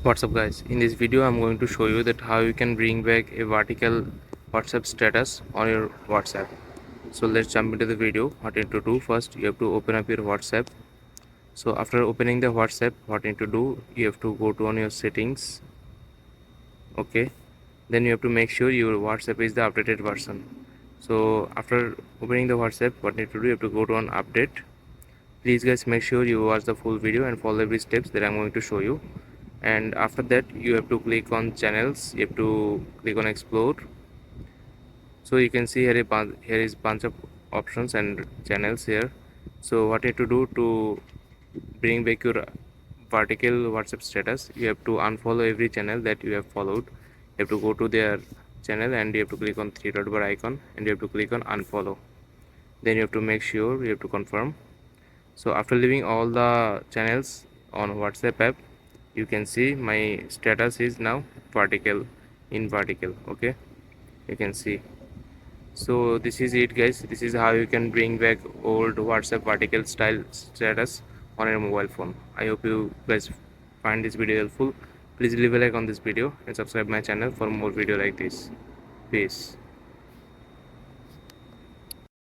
What's up guys, in this video I'm going to show you that how you can bring back a vertical WhatsApp status on your WhatsApp. So let's jump into the video. What you need to do, first you have to open up your WhatsApp. So after opening the WhatsApp, what you need to do, you have to go to on your settings. Okay, then you have to make sure your WhatsApp is the updated version. So after opening the WhatsApp, what you need to do, you have to go to on update. Please guys, make sure you watch the full video and follow every steps that I'm going to show you. And after that you have to click on channels, you have to click on explore. So you can see here is bunch of options and channels here. So what you have to do to bring back your vertical WhatsApp status, you have to unfollow every channel that you have followed. You have to go to their channel and you have to click on three dot bar icon and you have to click on unfollow. Then you have to make sure you have to confirm. So after leaving all the channels on WhatsApp app, you can see my status is now vertical, in vertical. Okay, you can see. So this is it guys, this is how you can bring back old WhatsApp vertical style status on your mobile phone. I hope you guys find this video helpful. Please leave a like on this video and subscribe my channel for more video like this. Peace.